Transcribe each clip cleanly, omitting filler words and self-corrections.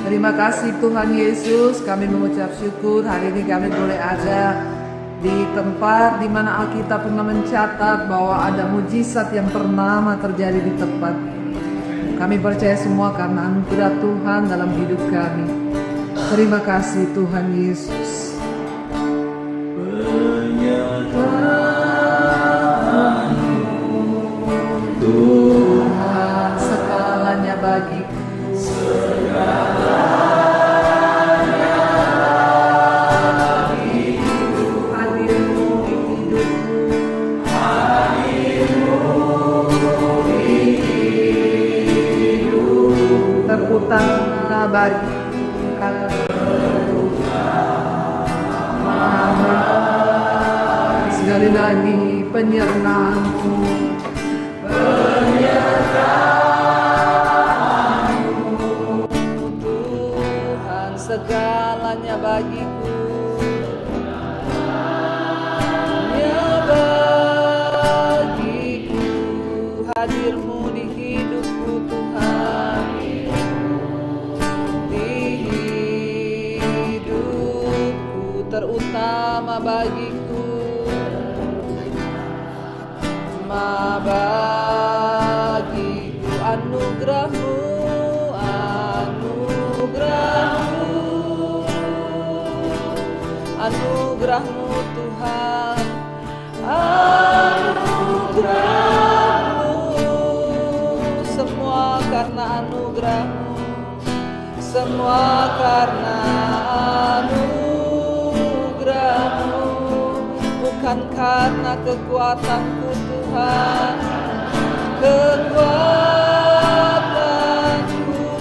Terima kasih Tuhan Yesus, kami mengucap syukur hari ini kami boleh ada di tempat di mana Alkitab pernah mencatat bahwa ada mujizat yang pernah terjadi di tempat. Kami percaya semua karena anugerah Tuhan dalam hidup kami. Terima kasih Tuhan Yesus. Tuhan segalanya bagiku. Terutama bagi sekali lagi penyertaanku, Tuhan segalanya bagiku, bagiku hadirmu di hidupku Tuhan, di hidupku terutama bagiku, bagiku anugerahmu, anugerahmu Tuhan, anugerahmu, semua karena anugerahmu, semua karena anugerahmu, bukan karena kekuatanku Tuhan, kekuatanku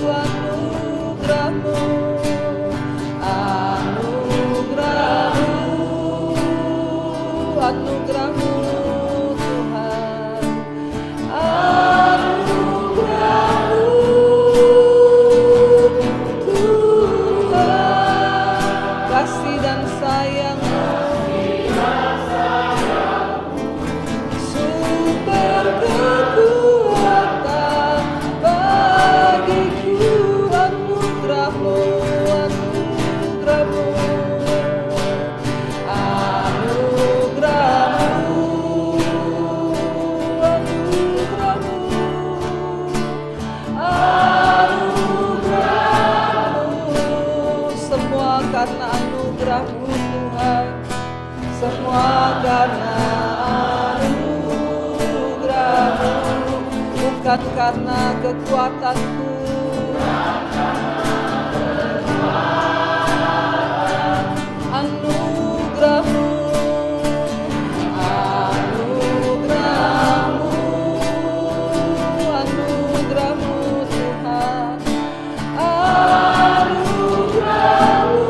anugerahmu, anugerahmu Tuhan, anugerahmu Tuhan, kasih dan sayangmu, sumber kekuatan bagiku, anugerahmu, anugerahmu, karena anugerahmu Tuhan, semua karena anugerahmu, bukan karena kekuatanku, anugerahmu, anugerahmu, anugerahmu Tuhan, anugerahmu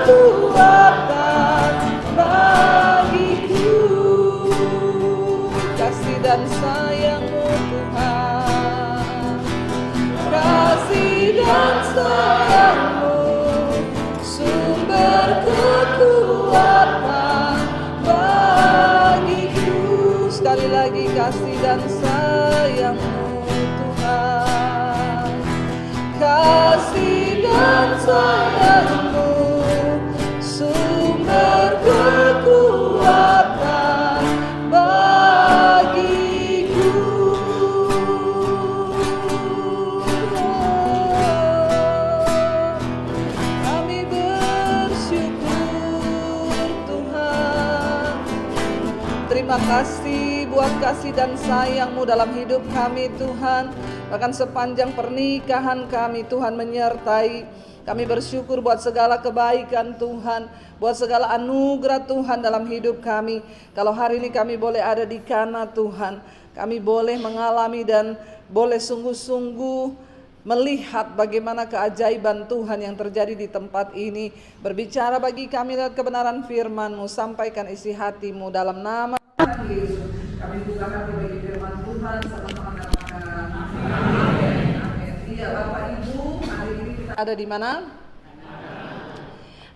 kekuatan bagiku, kasih dan sayangmu Tuhan, kasih dan sayangmu, sumber kekuatan bagiku, sekali lagi kasih dan sayangmu Tuhan, kasih dan sayangmu, sumber kekuatan bagiku. Kami bersyukur Tuhan. Terima kasih buat kasih dan sayang-Mu dalam hidup kami Tuhan. Bahkan sepanjang pernikahan kami Tuhan menyertai. Kami bersyukur buat segala kebaikan Tuhan, buat segala anugerah Tuhan dalam hidup kami. Kalau hari ini kami boleh ada di Kana Tuhan, kami boleh mengalami dan boleh sungguh-sungguh melihat bagaimana keajaiban Tuhan yang terjadi di tempat ini. Berbicara bagi kami lewat kebenaran firman-Mu, sampaikan isi hati-Mu dalam nama Yesus. Kami buka hati bagi firman Tuhan, sama-sama katakan amin. Amin. Iya Bapak Ibu, hari ini kita ada di mana?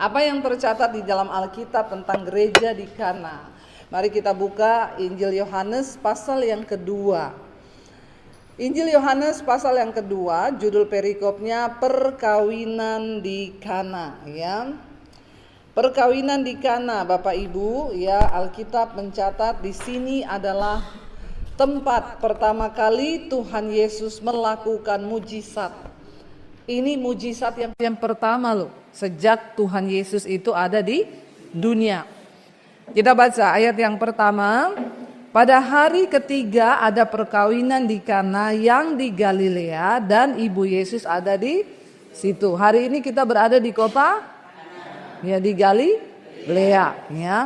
Apa yang tercatat di dalam Alkitab tentang gereja di Kana? Mari kita buka Injil Yohanes pasal yang kedua. Injil Yohanes pasal yang kedua, judul perikopnya perkawinan di Kana, ya. Perkawinan di Kana, Bapak Ibu, ya, Alkitab mencatat di sini adalah tempat pertama kali Tuhan Yesus melakukan mujizat. Ini mujizat yang pertama loh, sejak Tuhan Yesus itu ada di dunia. Kita baca ayat yang pertama. Pada hari ketiga ada perkawinan di Kana yang di Galilea dan ibu Yesus ada di situ. Hari ini kita berada di kota ya di Galilea, ya.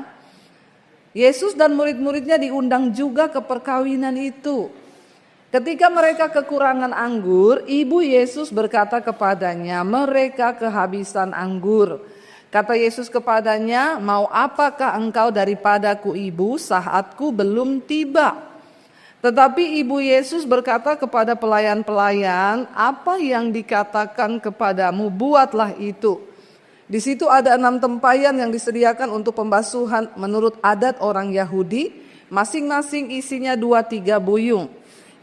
Yesus dan murid-muridnya diundang juga ke perkawinan itu. Ketika mereka kekurangan anggur, ibu Yesus berkata kepadanya, mereka kehabisan anggur. Kata Yesus kepadanya, mau apakah engkau daripadaku ibu, saatku belum tiba. Tetapi ibu Yesus berkata kepada pelayan-pelayan, apa yang dikatakan kepadamu, buatlah itu. Di situ ada 6 tempayan yang disediakan untuk pembasuhan menurut adat orang Yahudi, masing-masing isinya 2-3 buyung.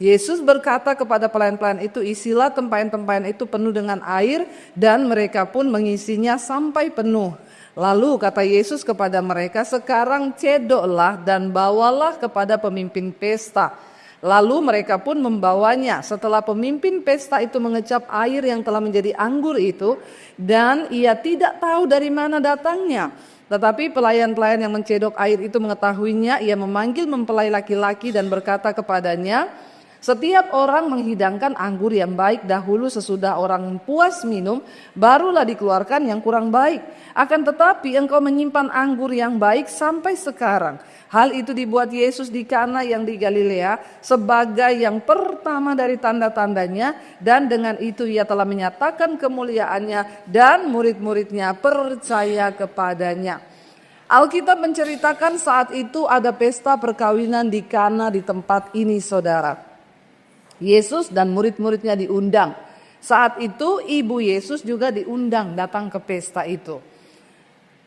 Yesus berkata kepada pelayan-pelayan itu, isilah tempayan-tempayan itu penuh dengan air, dan mereka pun mengisinya sampai penuh. Lalu kata Yesus kepada mereka, sekarang cedoklah dan bawalah kepada pemimpin pesta. Lalu mereka pun membawanya. Setelah pemimpin pesta itu mengecap air yang telah menjadi anggur itu, dan ia tidak tahu dari mana datangnya. Tetapi pelayan-pelayan yang mencedok air itu mengetahuinya, ia memanggil mempelai laki-laki dan berkata kepadanya, setiap orang menghidangkan anggur yang baik dahulu, sesudah orang puas minum, barulah dikeluarkan yang kurang baik. Akan tetapi engkau menyimpan anggur yang baik sampai sekarang. Hal itu dibuat Yesus di Kana yang di Galilea sebagai yang pertama dari tanda-tandanya, dan dengan itu ia telah menyatakan kemuliaannya dan murid-muridnya percaya kepadanya. Alkitab menceritakan saat itu ada pesta perkawinan di Kana di tempat ini, saudara. Yesus dan murid-muridnya diundang. Saat itu ibu Yesus juga diundang datang ke pesta itu.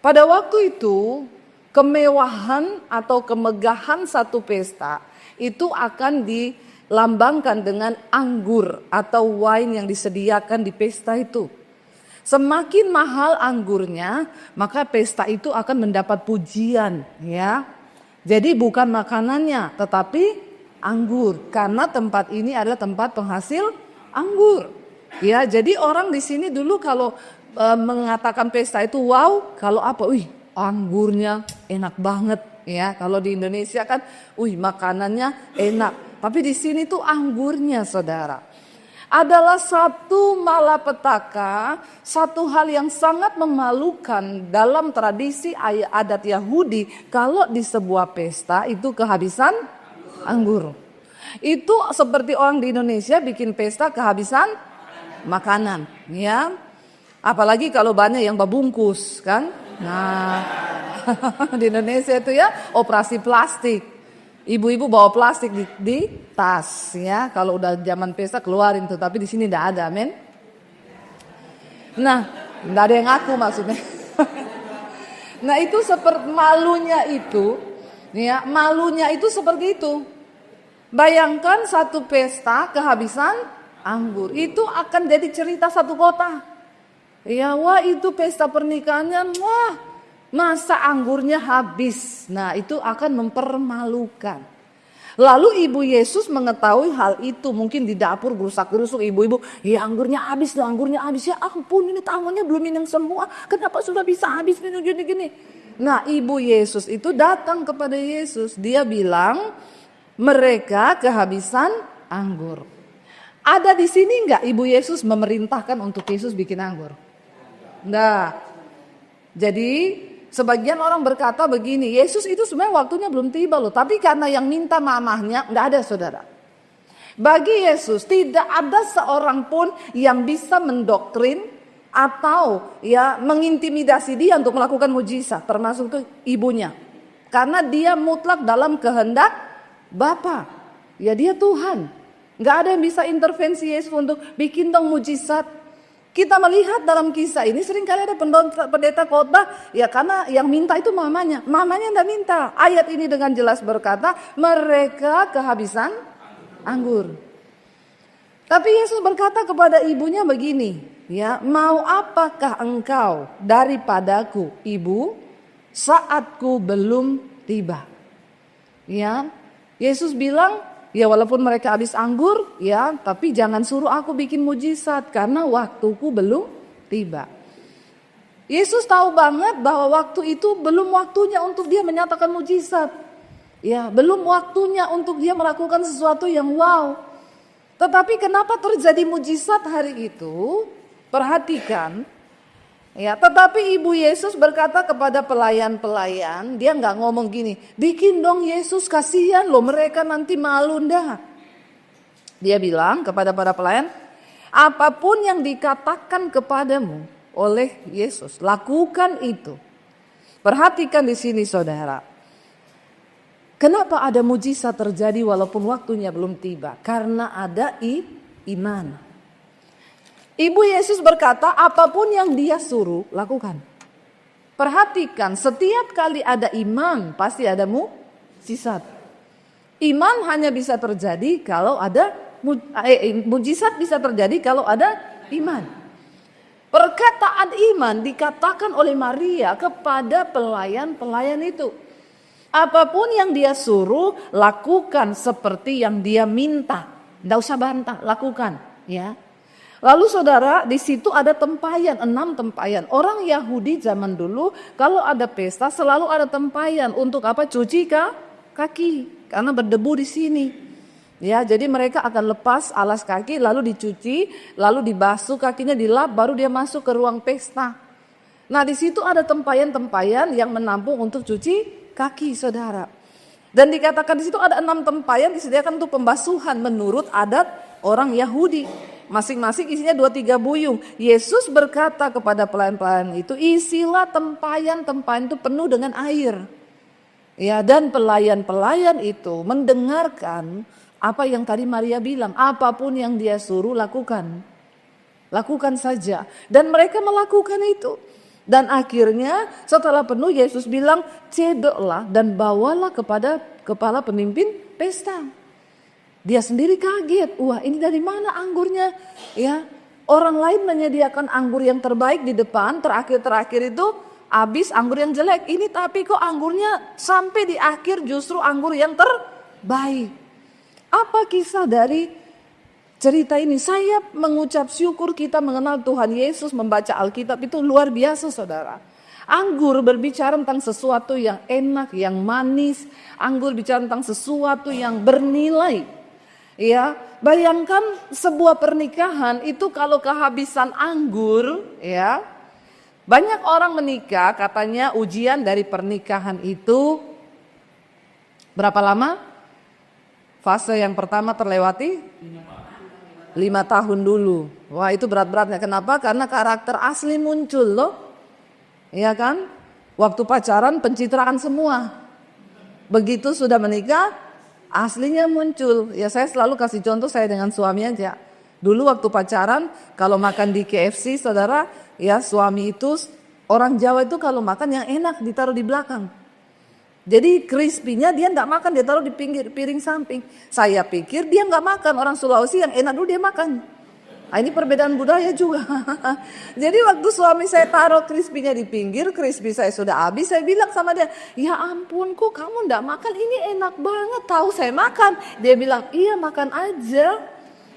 Pada waktu itu kemewahan atau kemegahan satu pesta itu akan dilambangkan dengan anggur atau wine yang disediakan di pesta itu. Semakin mahal anggurnya, maka pesta itu akan mendapat pujian, ya. Jadi bukan makanannya, tetapi anggur, karena tempat ini adalah tempat penghasil anggur. Ya, jadi orang di sini dulu kalau mengatakan pesta itu wow, kalau apa? Wih, anggurnya enak banget, ya. Kalau di Indonesia kan, wih, makanannya enak. Tapi di sini tuh anggurnya, saudara, adalah satu malapetaka, satu hal yang sangat memalukan dalam tradisi adat Yahudi. Kalau di sebuah pesta itu kehabisan anggur. Itu seperti orang di Indonesia bikin pesta kehabisan makanan, ya. Apalagi kalau banyak yang babungkus, kan. Nah, di Indonesia itu ya operasi plastik. Ibu-ibu bawa plastik di tas, ya. Kalau udah zaman pesta keluarin tuh, tapi di sini enggak ada, men. Nah, enggak ada yang ngaku maksudnya. Nah, itu seperti malunya itu, ya, malunya itu seperti itu. Bayangkan satu pesta kehabisan anggur, itu akan jadi cerita satu kota. Ya, wah itu pesta pernikahannya, wah masa anggurnya habis. Nah, itu akan mempermalukan. Lalu ibu Yesus mengetahui hal itu, mungkin di dapur gerusak-gerusuk ibu-ibu, ya anggurnya habis loh, anggurnya habis. Ya ampun, ini tangannya belum minum semua, kenapa sudah bisa habis ini gini-gini. Nah, ibu Yesus itu datang kepada Yesus, dia bilang, mereka kehabisan anggur. Ada di sini enggak ibu Yesus memerintahkan untuk Yesus bikin anggur? Enggak. Jadi sebagian orang berkata begini, Yesus itu sebenarnya waktunya belum tiba loh. Tapi karena yang minta mamahnya, enggak ada, saudara. Bagi Yesus tidak ada seorang pun yang bisa mendoktrin atau ya mengintimidasi dia untuk melakukan mujizat, termasuk tuh ibunya. Karena dia mutlak dalam kehendak Bapa, ya dia Tuhan. Gak ada yang bisa intervensi Yesus untuk bikin dong mujizat. Kita melihat dalam kisah ini seringkali ada pendeta khotbah, ya karena yang minta itu mamanya enggak minta. Ayat ini dengan jelas berkata, mereka kehabisan anggur. Tapi Yesus berkata kepada ibunya begini, ya, mau apakah engkau daripadaku, ibu, saatku belum tiba. Ya, Yesus bilang, ya walaupun mereka habis anggur, ya, tapi jangan suruh aku bikin mujizat karena waktuku belum tiba. Yesus tahu banget bahwa waktu itu belum waktunya untuk dia menyatakan mujizat. Ya, belum waktunya untuk dia melakukan sesuatu yang wow. Tetapi kenapa terjadi mujizat hari itu? Perhatikan. Ya, tetapi Ibu Yesus berkata kepada pelayan-pelayan, dia nggak ngomong gini, bikin dong Yesus, kasihan loh mereka nanti malu, ndak. Dia bilang kepada para pelayan, apapun yang dikatakan kepadamu oleh Yesus, lakukan itu. Perhatikan di sini saudara. Kenapa ada mujizat terjadi walaupun waktunya belum tiba? Karena ada iman. Ibu Yesus berkata, apapun yang dia suruh, lakukan. Perhatikan, setiap kali ada iman, pasti ada mujizat. Iman hanya bisa terjadi kalau ada, mujizat bisa terjadi kalau ada iman. Perkataan iman dikatakan oleh Maria kepada pelayan-pelayan itu. Apapun yang dia suruh, lakukan seperti yang dia minta. Tidak usah bantah, lakukan. Ya. Lalu saudara, di situ ada tempayan, 6 tempayan. Orang Yahudi zaman dulu kalau ada pesta selalu ada tempayan untuk apa? Cuci kaki karena berdebu di sini. Ya, jadi mereka akan lepas alas kaki lalu dicuci, lalu dibasuh kakinya, dilap, baru dia masuk ke ruang pesta. Nah, di situ ada tempayan-tempayan yang menampung untuk cuci kaki, saudara. Dan dikatakan di situ ada 6 tempayan disediakan untuk pembasuhan menurut adat orang Yahudi. Masing-masing isinya 2-3 buyung. Yesus berkata kepada pelayan-pelayan itu, isilah tempayan-tempayan itu penuh dengan air. Ya, dan pelayan-pelayan itu mendengarkan apa yang tadi Maria bilang, apapun yang dia suruh lakukan. Lakukan saja. Dan mereka melakukan itu. Dan akhirnya setelah penuh Yesus bilang, cedoklah dan bawalah kepada kepala pemimpin pesta. Dia sendiri kaget, wah ini dari mana anggurnya? Ya, orang lain menyediakan anggur yang terbaik di depan, terakhir itu habis anggur yang jelek. Ini tapi kok anggurnya sampai di akhir justru anggur yang terbaik. Apa kisah dari cerita ini? Saya mengucap syukur kita mengenal Tuhan Yesus, membaca Alkitab itu luar biasa saudara. Anggur berbicara tentang sesuatu yang enak, yang manis. Anggur bicara tentang sesuatu yang bernilai. Ya, bayangkan sebuah pernikahan itu kalau kehabisan anggur, ya. Banyak orang menikah katanya ujian dari pernikahan itu berapa lama? Fase yang pertama terlewati 5 tahun dulu. Wah, itu berat-beratnya. Kenapa? Karena karakter asli muncul loh. Iya kan? Waktu pacaran pencitraan semua. Begitu sudah menikah aslinya muncul. Ya saya selalu kasih contoh saya dengan suami aja. Dulu waktu pacaran kalau makan di KFC saudara, ya suami itu orang Jawa itu kalau makan yang enak ditaruh di belakang. Jadi crispy-nya dia enggak makan, dia taruh di pinggir piring samping. Saya pikir dia enggak makan, orang Sulawesi yang enak dulu dia makan. Nah, ini perbedaan budaya juga. Jadi waktu suami saya taruh crispy-nya di pinggir, crispy saya sudah habis, saya bilang sama dia, ya ampun kok kamu enggak makan, ini enak banget, tahu saya makan. Dia bilang, iya makan aja,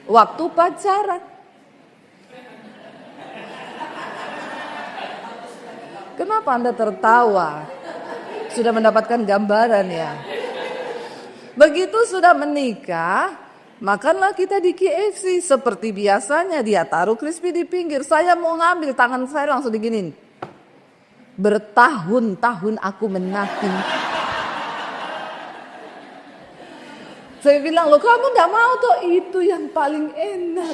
waktu pacaran. Kenapa Anda tertawa? Sudah mendapatkan gambaran ya. Begitu sudah menikah, makanlah kita di KFC seperti biasanya, dia taruh crispy di pinggir. Saya mau ngambil, tangan saya langsung diginin. Bertahun-tahun aku menahan. Saya bilang, loh kamu gak mau tuh, itu yang paling enak.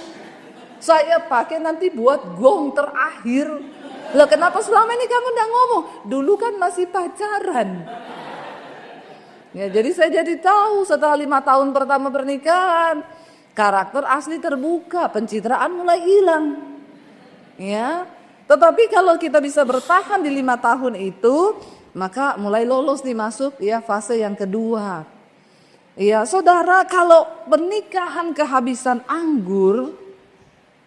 Saya pakai nanti buat gong terakhir. Loh kenapa selama ini kamu gak ngomong? Dulu kan masih pacaran. Ya, jadi saya jadi tahu setelah 5 tahun pertama pernikahan, karakter asli terbuka, pencitraan mulai hilang. Ya, tetapi kalau kita bisa bertahan di 5 tahun itu, maka mulai lolos nih masuk ya fase yang kedua. Ya, saudara, kalau pernikahan kehabisan anggur,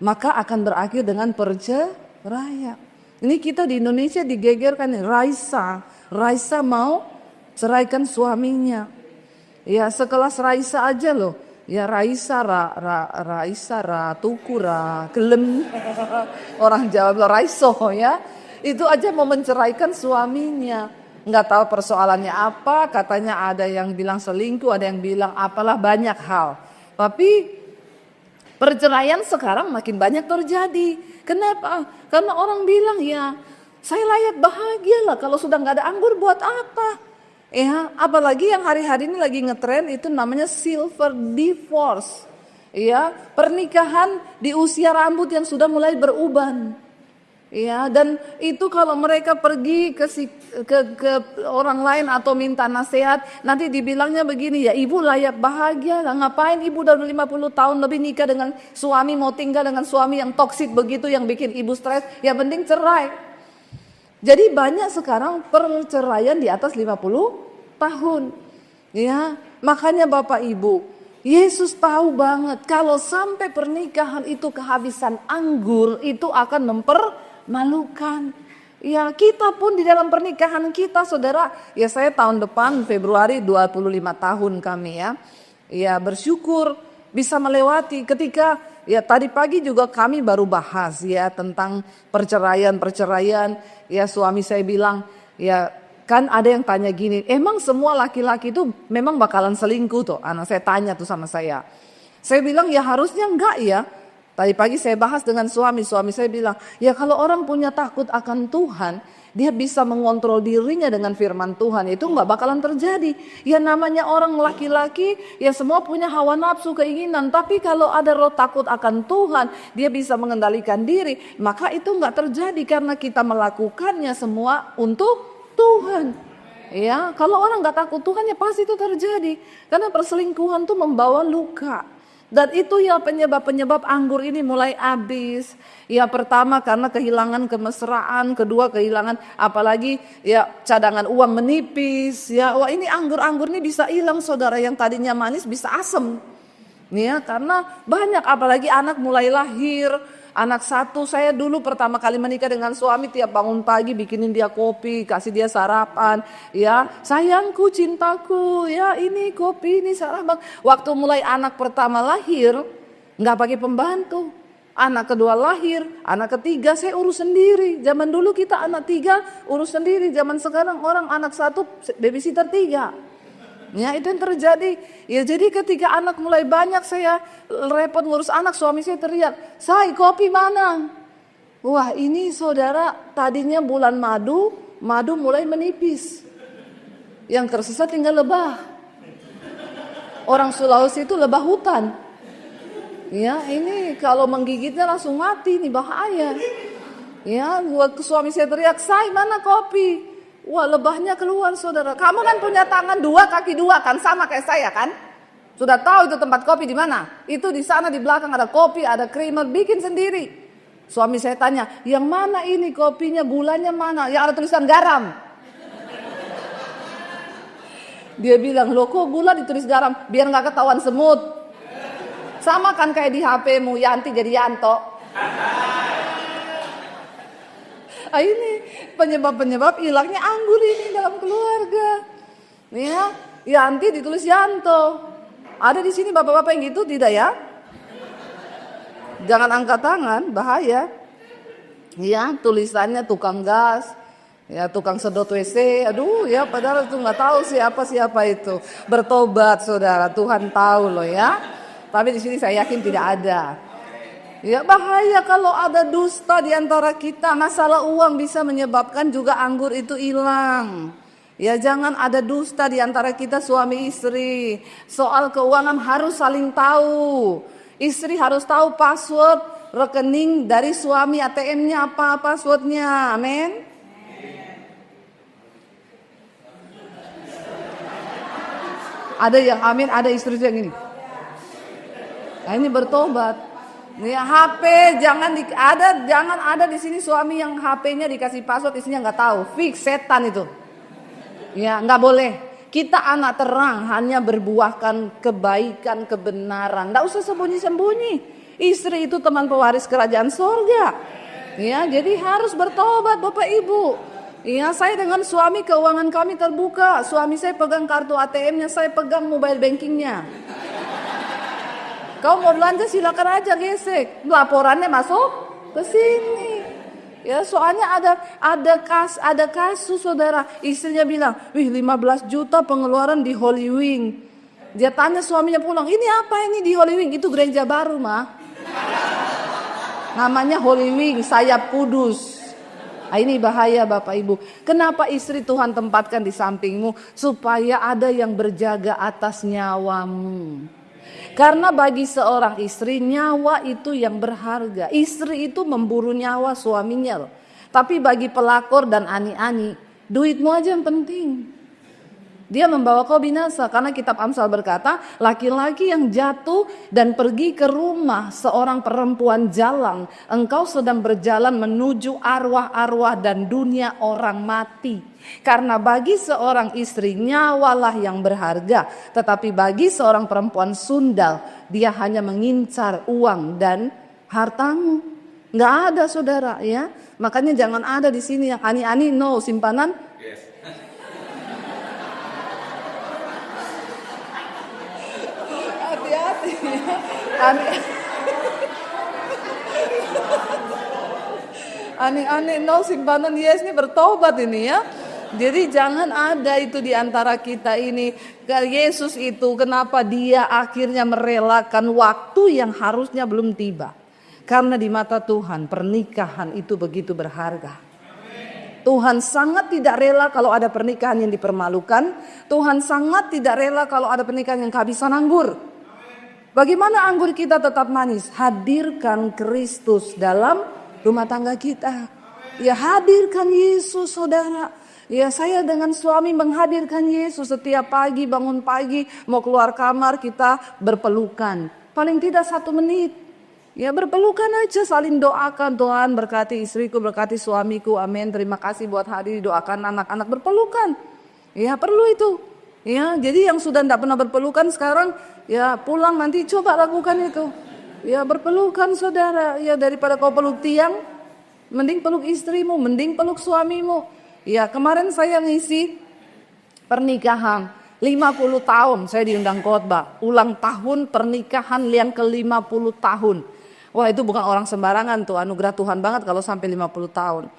maka akan berakhir dengan perceraian. Ini kita di Indonesia digegerkan nih, Raisa mau ceraikan suaminya. Ya, sekelas Raisa aja loh. Ya, Raisa, Tuku, Gelem. Orang Jawa bilang Raiso ya. Itu aja mau menceraikan suaminya. Nggak tahu persoalannya apa, katanya ada yang bilang selingkuh, ada yang bilang apalah, banyak hal. Tapi perceraian sekarang makin banyak terjadi. Kenapa? Karena orang bilang ya, saya layak bahagia lah kalau sudah nggak ada anggur buat apa? Ya, apalagi yang hari-hari ini lagi ngetren itu namanya silver divorce. Ya, pernikahan di usia rambut yang sudah mulai beruban. Ya, dan itu kalau mereka pergi ke orang lain atau minta nasihat, nanti dibilangnya begini, ya ibu layak bahagia lah, ngapain ibu udah 50 tahun lebih nikah dengan suami, mau tinggal dengan suami yang toksik begitu, yang bikin ibu stres, ya penting cerai. Jadi banyak sekarang perceraian di atas 50 tahun. Ya, makanya Bapak Ibu, Yesus tahu banget kalau sampai pernikahan itu kehabisan anggur, itu akan mempermalukan. Ya, kita pun di dalam pernikahan kita, saudara, ya saya tahun depan Februari 25 tahun kami ya. Ya, bersyukur bisa melewati ketika ya tadi pagi juga kami baru bahas ya tentang perceraian. Ya, suami saya bilang, ya kan ada yang tanya gini, emang semua laki-laki itu memang bakalan selingkuh tuh? Anak saya tanya tuh sama saya. Saya bilang ya harusnya enggak ya. Tadi pagi saya bahas dengan suami saya bilang, ya kalau orang punya takut akan Tuhan, dia bisa mengontrol dirinya dengan firman Tuhan, itu enggak bakalan terjadi. Ya namanya orang laki-laki, ya semua punya hawa nafsu, keinginan. Tapi kalau ada roh takut akan Tuhan, dia bisa mengendalikan diri, maka itu enggak terjadi karena kita melakukannya semua untuk Tuhan. Ya, kalau orang enggak takut Tuhan ya pasti itu terjadi. Karena perselingkuhan itu membawa luka. Dan itu ya penyebab anggur ini mulai habis. Ya pertama karena kehilangan kemesraan, kedua kehilangan apalagi ya cadangan uang menipis. Ya, wah ini anggur-anggur ini bisa hilang saudara, yang tadinya manis bisa asem. Ya, karena banyak apalagi anak mulai lahir. Anak satu, saya dulu pertama kali menikah dengan suami, tiap bangun pagi bikinin dia kopi, kasih dia sarapan. Ya, sayangku, cintaku, ya ini kopi, ini sarapan. Waktu mulai anak pertama lahir, nggak pakai pembantu. Anak kedua lahir, anak ketiga saya urus sendiri. Zaman dulu kita anak 3 urus sendiri, zaman sekarang orang anak 1 babysitter 3. Ya itu yang terjadi. Ya jadi ketika anak mulai banyak, saya repot ngurus anak, suami saya teriak, "Say, kopi mana?" Wah ini saudara, tadinya bulan madu mulai menipis. Yang tersisa tinggal lebah. Orang Sulawesi itu lebah hutan. Ya ini kalau menggigitnya langsung mati, nih bahaya. Ya waktu suami saya teriak, "Say, mana kopi?" Wah lebahnya keluar saudara. Kamu kan punya tangan 2, kaki 2 kan, sama kayak saya kan. Sudah tahu itu tempat kopi di mana? Itu di sana di belakang ada kopi, ada creamer, bikin sendiri. Suami saya tanya, yang mana ini kopinya, gulanya mana? Yang ada tulisan garam. Dia bilang, loh kok gula ditulis garam? Biar gak ketahuan semut. Sama kan kayak di HP-mu, Yanti jadi Yanto. Nah, ini penyebab hilangnya anggur ini dalam keluarga. Ya, Yanti ditulis Yanto. Ada di sini bapak-bapak yang gitu tidak ya? Jangan angkat tangan, bahaya. Ya, tulisannya tukang gas, ya tukang sedot WC. Aduh, ya padahal itu nggak tahu siapa itu. Bertobat saudara, Tuhan tahu loh ya. Tapi di sini saya yakin tidak ada. Ya bahaya kalau ada dusta di antara kita. Masalah uang bisa menyebabkan juga anggur itu hilang. Ya jangan ada dusta di antara kita suami istri. Soal keuangan harus saling tahu. Istri harus tahu password rekening dari suami, ATM-nya apa passwordnya. Amin. Ada yang amin, ada istri yang ini. Nah ini bertobat. Ya HP jangan ada di sini suami yang HP-nya dikasih password isinya nggak tahu, fix setan itu. Ya nggak boleh. Kita anak terang hanya berbuahkan kebaikan, kebenaran. Nggak usah sembunyi-sembunyi. Istri itu teman pewaris kerajaan sorga. Ya jadi harus bertobat Bapak Ibu. Ya saya dengan suami keuangan kami terbuka. Suami saya pegang kartu ATM-nya, saya pegang mobile bankingnya. Kau mau belanja silakan aja gesek. Laporannya masuk ke sini. Ya soalnya ada kasus saudara, istrinya bilang, "Wih 15 juta pengeluaran di Holy Wing." Dia tanya suaminya pulang, "Ini apa ini di Holy Wing?" Itu gereja baru, mah. Namanya Holy Wing, sayap kudus. Nah, ini bahaya Bapak Ibu. Kenapa istri Tuhan tempatkan di sampingmu? Supaya ada yang berjaga atas nyawamu. Karena bagi seorang istri nyawa itu yang berharga. Istri itu memburu nyawa suaminya loh. Tapi bagi pelakor dan ani-ani, duitmu aja yang penting. Dia membawa kau binasa. Karena kitab Amsal berkata, laki-laki yang jatuh dan pergi ke rumah seorang perempuan jalan, engkau sedang berjalan menuju arwah-arwah dan dunia orang mati. Karena bagi seorang istri nyawalah yang berharga, tetapi bagi seorang perempuan sundal dia hanya mengincar uang dan hartamu. Nggak ada saudara ya. Makanya jangan ada di sini yang ani-ani no simpanan. Yes. Hati-hati. Ani-ani no simpanan yes ini bertobat ini ya. Jadi jangan ada itu di antara kita ini. Yesus itu kenapa dia akhirnya merelakan waktu yang harusnya belum tiba. Karena di mata Tuhan pernikahan itu begitu berharga. Tuhan sangat tidak rela kalau ada pernikahan yang dipermalukan. Tuhan sangat tidak rela kalau ada pernikahan yang kehabisan anggur. Bagaimana anggur kita tetap manis? Hadirkan Kristus dalam rumah tangga kita. Ya hadirkan Yesus saudara. Ya saya dengan suami menghadirkan Yesus setiap pagi bangun pagi mau keluar kamar kita berpelukan. Paling tidak 1 menit. Ya berpelukan aja saling doakan. Tuhan berkati istriku, berkati suamiku. Amin. Terima kasih buat hari doakan anak-anak berpelukan. Ya perlu itu. Ya jadi yang sudah tidak pernah berpelukan sekarang ya pulang nanti coba lakukan itu. Ya berpelukan saudara. Ya daripada kau peluk tiang, mending peluk istrimu, mending peluk suamimu. Ya kemarin saya ngisi pernikahan 50 tahun saya diundang khotbah. Ulang tahun pernikahan yang ke-50 tahun. Wah itu bukan orang sembarangan tuh, anugerah Tuhan banget kalau sampai 50 tahun.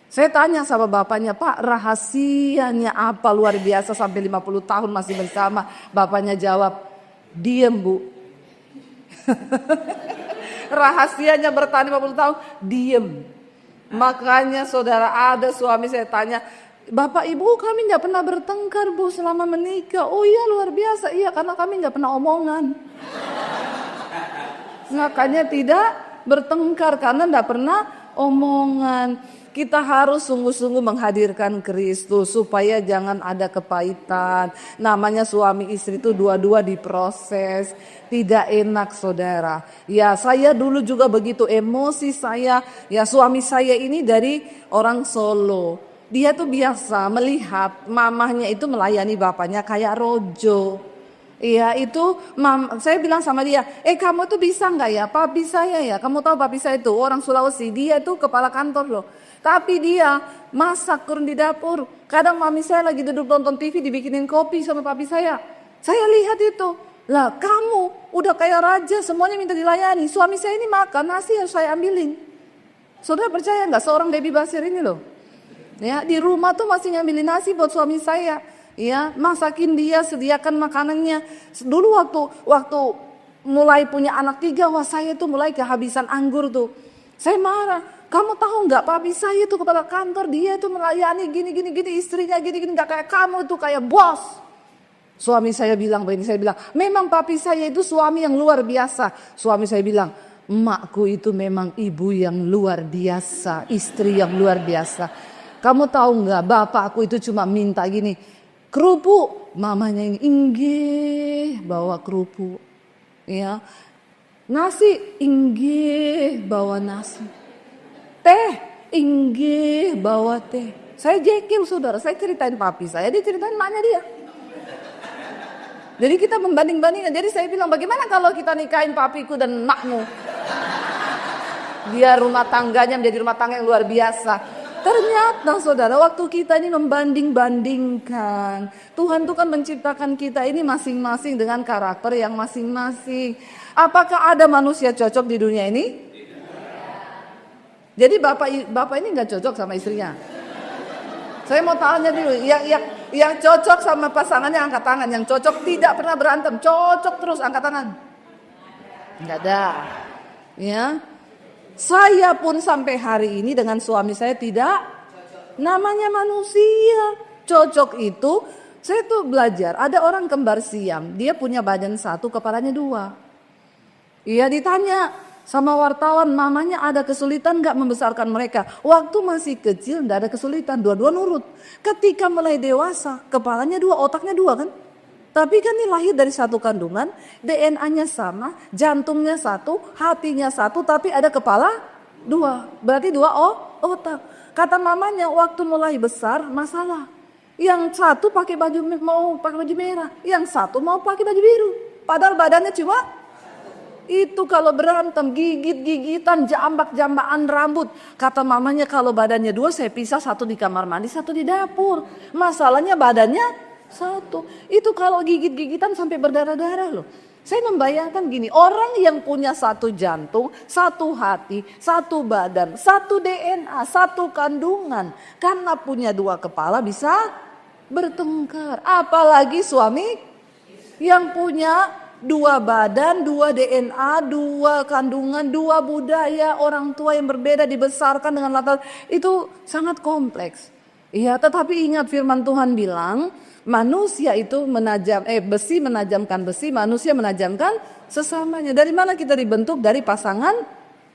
Saya tanya sama bapaknya, "Pak rahasianya apa luar biasa sampai 50 tahun masih bersama?" Bapaknya jawab, "Diem Bu." Rahasianya bertahan 50 tahun, diem. Makanya saudara ada suami saya tanya, "Bapak Ibu kami gak pernah bertengkar Bu selama menikah." "Oh iya luar biasa." "Iya karena kami gak pernah omongan." Makanya tidak bertengkar karena gak pernah omongan. Kita harus sungguh-sungguh menghadirkan Kristus supaya jangan ada kepahitan. Namanya suami istri itu dua-dua diproses. Tidak enak saudara. Ya saya dulu juga begitu emosi saya. Ya suami saya ini dari orang Solo. Dia tuh biasa melihat mamahnya itu melayani bapaknya kayak rojo. Iya itu saya bilang sama dia, kamu tuh bisa nggak ya papi saya ya, kamu tahu papi saya itu orang Sulawesi, dia itu kepala kantor loh. Tapi dia masak turun di dapur. Kadang mami saya lagi duduk nonton TV dibikinin kopi sama papi saya. Saya lihat itu, lah kamu udah kayak raja semuanya minta dilayani. Suami saya ini makan nasi harus saya ambilin. Saudara percaya nggak seorang Debbie Basir ini loh, ya di rumah tuh masih ngambilin nasi buat suami saya. Ya, masakin dia, sediakan makanannya. Dulu waktu mulai punya anak 3, wah saya tuh mulai kehabisan anggur tuh. Saya marah. Kamu tahu nggak papi saya tuh kepala kantor, dia tuh melayani gini istrinya gini nggak kayak kamu tuh kayak bos. Suami saya bilang begini, saya bilang memang papi saya itu suami yang luar biasa. Suami saya bilang emakku itu memang ibu yang luar biasa, istri yang luar biasa. Kamu tahu nggak bapakku itu cuma minta gini, kerupuk, mamanya yang inggih bawa kerupuk, ya. Nasi, inggih bawa nasi. Teh, inggih bawa teh. Saya jekil saudara, saya ceritain papi saya, dia ceritain maknya dia. Jadi kita membanding-bandingkan. Jadi saya bilang, bagaimana kalau kita nikahin papiku dan makmu? Dia rumah tangganya menjadi rumah tangga yang luar biasa. Ternyata saudara, waktu kita ini membanding-bandingkan, Tuhan tuh kan menciptakan kita ini masing-masing dengan karakter yang masing-masing. Apakah ada manusia cocok di dunia ini? Jadi bapak ini nggak cocok sama istrinya. Saya mau tanya dulu, yang cocok sama pasangannya angkat tangan, yang cocok tidak pernah berantem, cocok terus angkat tangan. Nggak ada, ya. Saya pun sampai hari ini dengan suami saya tidak, namanya manusia. Cocok itu, saya tuh belajar, ada orang kembar Siam, dia punya badan satu, kepalanya dua. Iya ditanya sama wartawan, mamanya ada kesulitan gak membesarkan mereka? Waktu masih kecil gak ada kesulitan, dua-dua nurut. Ketika mulai dewasa, kepalanya dua, otaknya dua kan? Tapi kan ini lahir dari satu kandungan, DNA-nya sama, jantungnya satu, hatinya satu, tapi ada kepala dua. Berarti dua otak. Kata mamanya waktu mulai besar masalah. Yang satu mau pakai baju merah, yang satu mau pakai baju biru. Padahal badannya cuma itu. Kalau berantem, gigit-gigitan, jambak-jambakan rambut. Kata mamanya kalau badannya dua, saya pisah, satu di kamar mandi, satu di dapur. Masalahnya badannya satu. Itu kalau gigit-gigitan sampai berdarah-darah loh. Saya membayangkan gini, orang yang punya satu jantung, satu hati, satu badan, satu DNA, satu kandungan. Karena punya dua kepala bisa bertengkar. Apalagi suami yang punya dua badan, dua DNA, dua kandungan, dua budaya, orang tua yang berbeda dibesarkan dengan latar. Itu sangat kompleks. Iya, tetapi ingat firman Tuhan bilang, manusia itu besi menajamkan besi, manusia menajamkan sesamanya. Dari mana kita dibentuk? Dari pasangan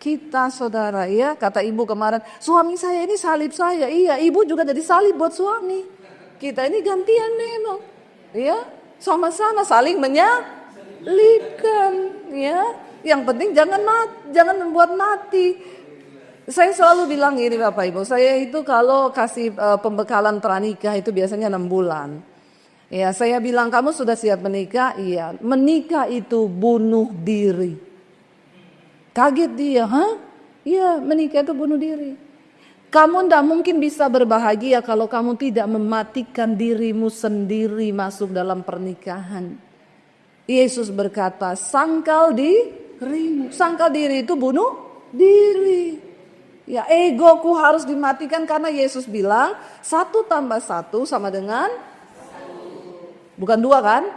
kita, saudara. Ya, kata ibu kemarin, suami saya ini salib saya. Iya, ibu juga jadi salib buat suami. Kita ini gantian memang. Ya, sama-sama saling menyalibkan. Ya, yang penting jangan membuat mati. Saya selalu bilang gini Bapak Ibu, saya itu kalau kasih pembekalan pranikah itu biasanya 6 bulan. Ya, saya bilang kamu sudah siap menikah? Iya, menikah itu bunuh diri. Kaget dia, hah? Iya, menikah itu bunuh diri. Kamu tidak mungkin bisa berbahagia kalau kamu tidak mematikan dirimu sendiri masuk dalam pernikahan. Yesus berkata, sangkal dirimu. Sangkal diri itu bunuh diri. Ya, egoku harus dimatikan karena Yesus bilang 1 tambah 1 sama dengan bukan 2 kan?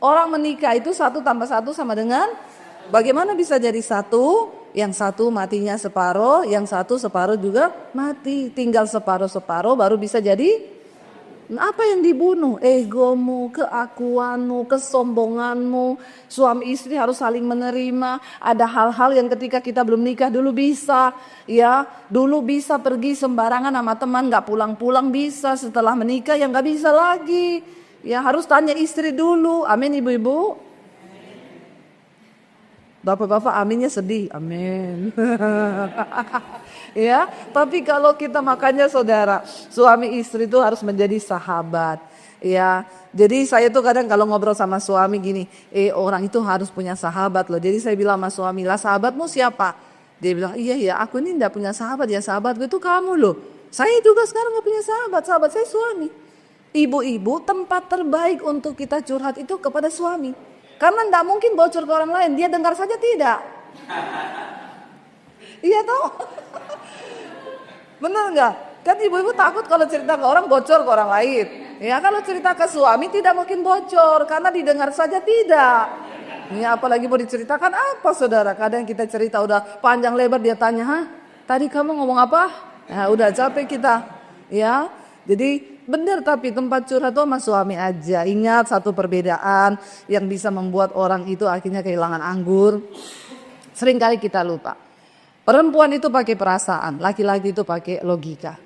Orang menikah itu 1 tambah 1 sama dengan, bagaimana bisa jadi 1? Yang satu matinya separuh, yang satu separuh juga mati. Tinggal separuh-separuh baru bisa jadi. Apa yang dibunuh? Egomu, keakuanmu, kesombonganmu. Suami istri harus saling menerima. Ada hal-hal yang ketika kita belum nikah dulu bisa. Ya, dulu bisa pergi sembarangan sama teman, gak pulang-pulang bisa. Setelah menikah ya gak bisa lagi. Ya, harus tanya istri dulu. Amin ibu-ibu. Bapak-bapak aminnya sedih. Amin. Ya, tapi kalau kita makanya saudara, suami istri itu harus menjadi sahabat. Ya, jadi saya tuh kadang kalau ngobrol sama suami gini, orang itu harus punya sahabat loh. Jadi saya bilang sama suami, lah sahabatmu siapa? Dia bilang, iya ya aku ini enggak punya sahabat, ya sahabatku itu kamu loh. Saya juga sekarang enggak punya sahabat saya suami. Ibu-ibu, tempat terbaik untuk kita curhat itu kepada suami. Karena enggak mungkin bocor ke orang lain, dia dengar saja tidak. Iya toh? Benar enggak? Kan ibu-ibu takut kalau cerita ke orang bocor ke orang lain. Ya kalau cerita ke suami tidak mungkin bocor karena didengar saja tidak. Ya apalagi mau diceritakan apa saudara? Kadang kita cerita udah panjang lebar dia tanya, "Hah? Tadi kamu ngomong apa?" Nah, udah capek kita. Ya. Jadi benar tapi tempat curhat itu sama suami aja. Ingat satu perbedaan yang bisa membuat orang itu akhirnya kehilangan anggur. Seringkali kita lupa. Perempuan itu pakai perasaan, laki-laki itu pakai logika.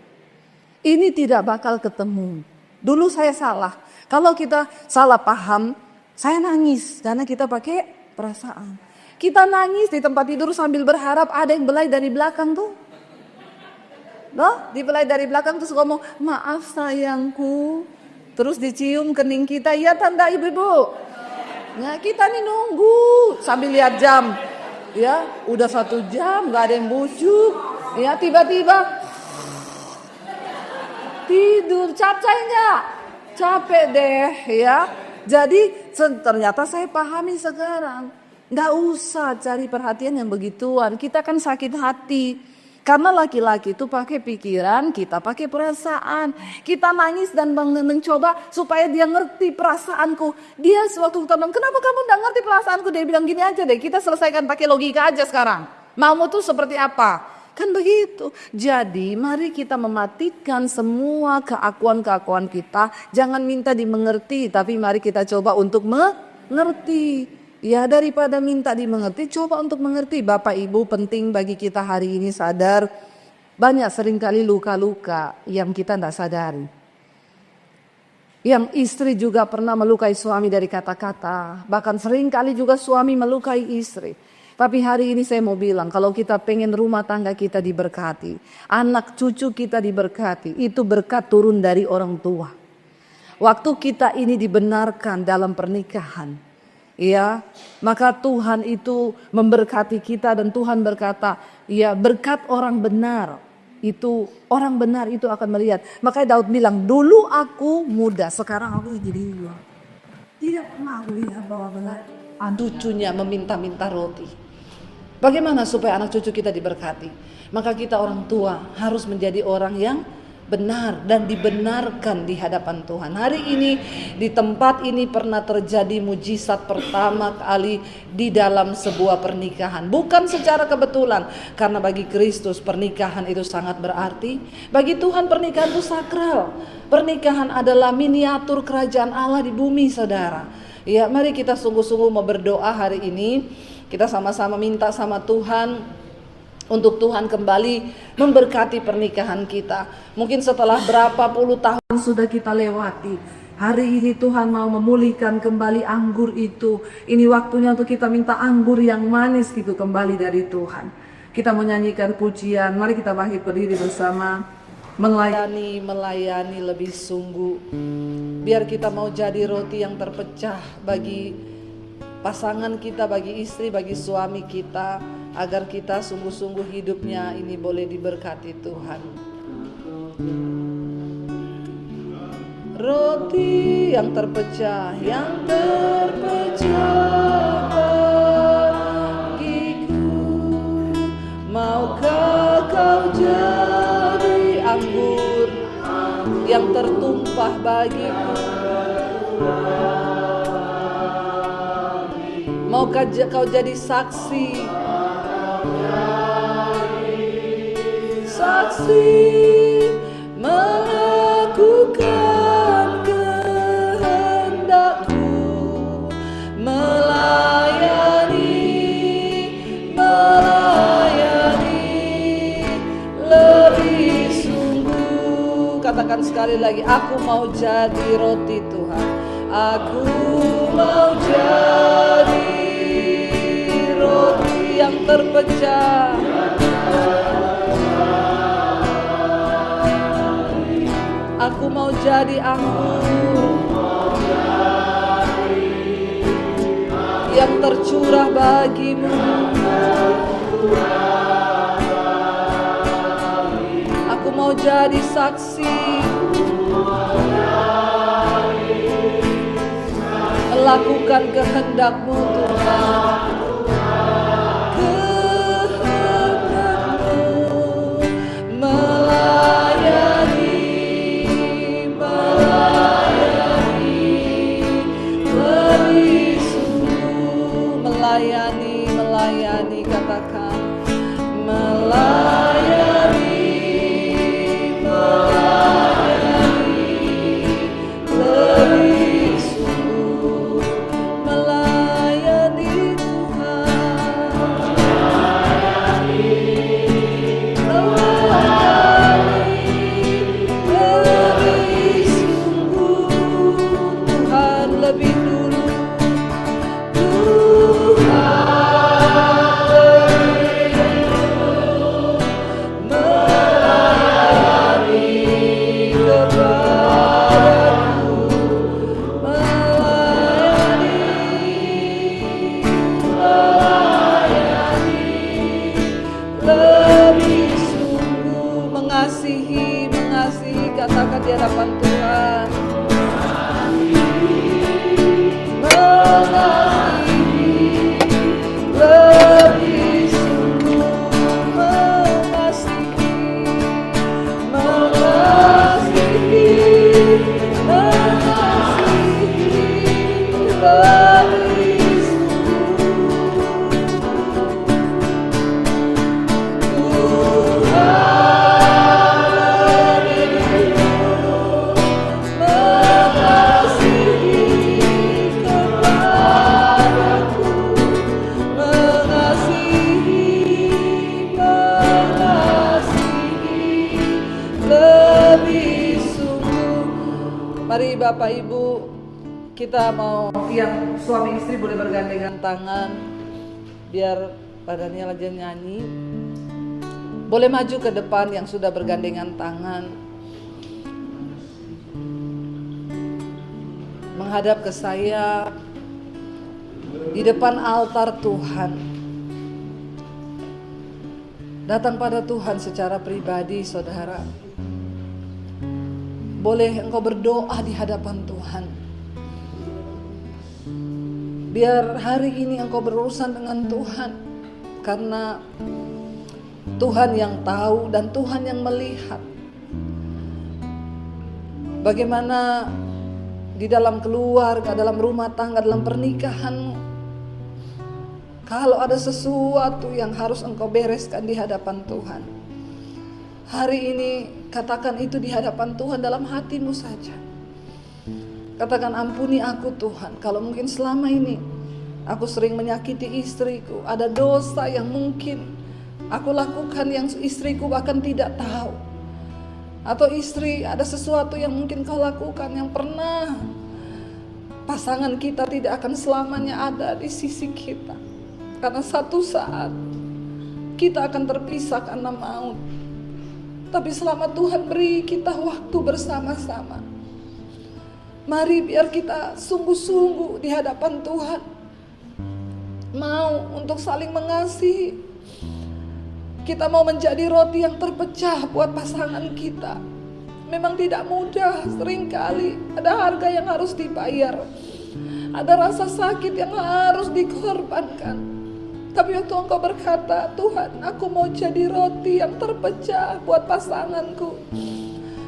Ini tidak bakal ketemu. Dulu saya salah. Kalau kita salah paham, saya nangis karena kita pakai perasaan. Kita nangis di tempat tidur sambil berharap ada yang belai dari belakang tuh. Loh, dibelai dari belakang terus ngomong, maaf sayangku. Terus dicium kening kita, ya tante ibu-ibu. Nah, kita nih nunggu sambil lihat jam. Ya, udah 1 jam gak ada yang bujuk. Ya, tiba-tiba tidur, capek nggak? Capek deh ya. Jadi ternyata saya pahami sekarang. Nggak usah cari perhatian yang begituan. Kita kan sakit hati. Karena laki-laki itu pakai pikiran, kita pakai perasaan. Kita nangis dan mencoba supaya dia ngerti perasaanku. Dia sewaktu kita bilang, kenapa kamu nggak ngerti perasaanku? Dia bilang gini aja deh, kita selesaikan pakai logika aja sekarang. Maumu tuh seperti apa? Kan begitu. Jadi mari kita mematikan semua keakuan-keakuan kita. Jangan minta dimengerti, tapi mari kita coba untuk mengerti. Ya, daripada minta dimengerti, coba untuk mengerti. Bapak Ibu, penting bagi kita hari ini sadar, banyak seringkali luka-luka yang kita tidak sadari. Yang istri juga pernah melukai suami dari kata-kata. Bahkan seringkali juga suami melukai istri. Tapi hari ini saya mau bilang, kalau kita pengen rumah tangga kita diberkati, anak cucu kita diberkati, itu berkat turun dari orang tua. Waktu kita ini dibenarkan dalam pernikahan, ya, maka Tuhan itu memberkati kita dan Tuhan berkata, ya berkat orang benar itu, orang benar itu akan melihat. Makanya Daud bilang, dulu aku muda, sekarang aku jadi tua. Tidak pernah aku lihat bahwa benar. Cucunya meminta-minta roti. Bagaimana supaya anak cucu kita diberkati? Maka kita orang tua harus menjadi orang yang benar dan dibenarkan di hadapan Tuhan. Hari ini di tempat ini pernah terjadi mujizat pertama kali di dalam sebuah pernikahan. Bukan secara kebetulan, karena bagi Kristus pernikahan itu sangat berarti. Bagi Tuhan pernikahan itu sakral. Pernikahan adalah miniatur kerajaan Allah di bumi, saudara. Ya, mari kita sungguh-sungguh mau berdoa hari ini. Kita sama-sama minta sama Tuhan untuk Tuhan kembali memberkati pernikahan kita. Mungkin setelah berapa puluh tahun sudah kita lewati, hari ini Tuhan mau memulihkan kembali anggur itu. Ini waktunya untuk kita minta anggur yang manis gitu kembali dari Tuhan. Kita menyanyikan pujian, mari kita bangkit berdiri bersama. Melayani lebih sungguh. Biar kita mau jadi roti yang terpecah bagi pasangan kita, bagi istri, bagi suami kita, agar kita sungguh-sungguh hidupnya ini boleh diberkati Tuhan. Roti yang terpecah, bagiku, maukah kau jadi anggur yang tertumpah bagiku? Maukah kau jadi saksi melakukan kehendakku, melayani lebih sungguh. Katakan sekali lagi, aku mau jadi roti Tuhan. Aku mau jadi roti yang terpecah. Aku mau jadi anggur yang tercurah bagimu. Aku mau jadi saksi melakukan kehendak-Mu Tuhan. Melayani, katakan melayani lebih sungguh, melayani Tuhan. Tuhan. Mengasihi, lebih sungguh mengasihi, mengasihi, mengasihi, lebih Mari Bapak Ibu, kita mau yang suami istri boleh bergandengan tangan, biar badannya aja nyanyi. Boleh maju ke depan yang sudah bergandengan tangan, menghadap ke saya di depan altar Tuhan. Datang pada Tuhan secara pribadi, saudara. Boleh engkau berdoa di hadapan Tuhan. Biar hari ini engkau berurusan dengan Tuhan, karena Tuhan yang tahu dan Tuhan yang melihat bagaimana di dalam keluarga, dalam rumah tangga, dalam pernikahanmu. Kalau ada sesuatu yang harus engkau bereskan di hadapan Tuhan, hari ini katakan itu di hadapan Tuhan dalam hatimu saja. Katakan, ampuni aku Tuhan, kalau mungkin selama ini aku sering menyakiti istriku, ada dosa yang mungkin aku lakukan yang istriku bahkan tidak tahu. Atau istri, ada sesuatu yang mungkin kau lakukan yang pernah pasangan kita tidak akan selamanya ada di sisi kita. Karena satu saat kita akan terpisah karena maut. Tapi selama Tuhan beri kita waktu bersama-sama, mari biar kita sungguh-sungguh di hadapan Tuhan, mau untuk saling mengasihi. Kita mau menjadi roti yang terpecah buat pasangan kita. Memang tidak mudah, seringkali ada harga yang harus dibayar, ada rasa sakit yang harus dikorbankan. Tapi waktu engkau berkata, Tuhan, aku mau jadi roti yang terpecah buat pasanganku.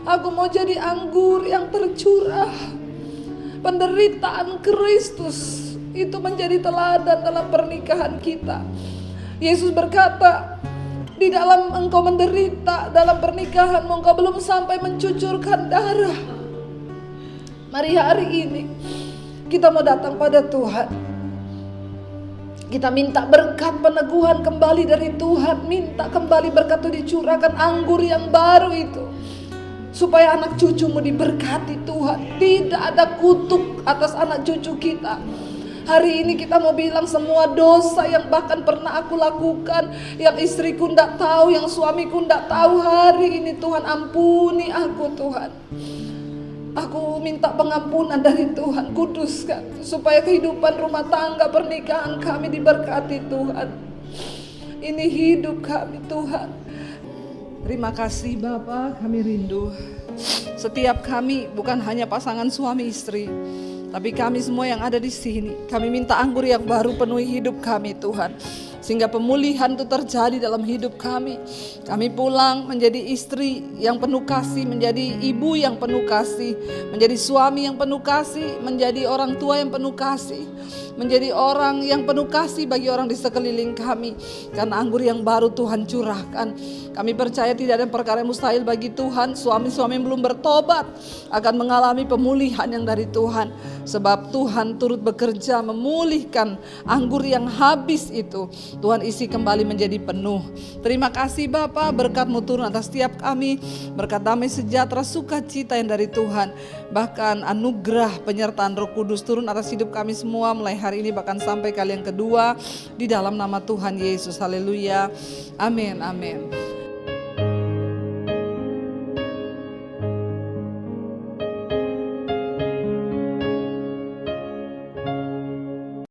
Aku mau jadi anggur yang tercurah. Penderitaan Kristus itu menjadi teladan dalam pernikahan kita. Yesus berkata, di dalam engkau menderita, dalam pernikahanmu engkau belum sampai mencucurkan darah. Mari hari ini kita mau datang pada Tuhan. Kita minta berkat peneguhan kembali dari Tuhan. Minta kembali berkat itu dicurahkan, anggur yang baru itu, supaya anak cucumu diberkati Tuhan. Tidak ada kutuk atas anak cucu kita. Hari ini kita mau bilang semua dosa yang bahkan pernah aku lakukan, yang istriku tidak tahu, yang suamiku tidak tahu, hari ini Tuhan ampuni aku Tuhan. Aku minta pengampunan dari Tuhan, kuduskan supaya kehidupan rumah tangga pernikahan kami diberkati Tuhan. Ini hidup kami Tuhan. Terima kasih Bapa, kami rindu setiap kami, bukan hanya pasangan suami istri, tapi kami semua yang ada di sini. Kami minta anggur yang baru penuhi hidup kami Tuhan, sehingga pemulihan itu terjadi dalam hidup kami. Kami pulang menjadi istri yang penuh kasih, menjadi ibu yang penuh kasih, menjadi suami yang penuh kasih, menjadi orang tua yang penuh kasih, menjadi orang yang penuh kasih bagi orang di sekeliling kami. Karena anggur yang baru Tuhan curahkan. Kami percaya tidak ada perkara yang mustahil bagi Tuhan. Suami-suami yang belum bertobat akan mengalami pemulihan yang dari Tuhan. Sebab Tuhan turut bekerja memulihkan anggur yang habis itu. Tuhan isi kembali menjadi penuh. Terima kasih Bapa, berkat-Mu turun atas setiap kami. Berkat damai sejahtera, sukacita yang dari Tuhan. Bahkan anugerah penyertaan Roh Kudus turun atas hidup kami semua mulai hari ini bahkan sampai kali yang kedua. Di dalam nama Tuhan Yesus, haleluya. Amin, amin.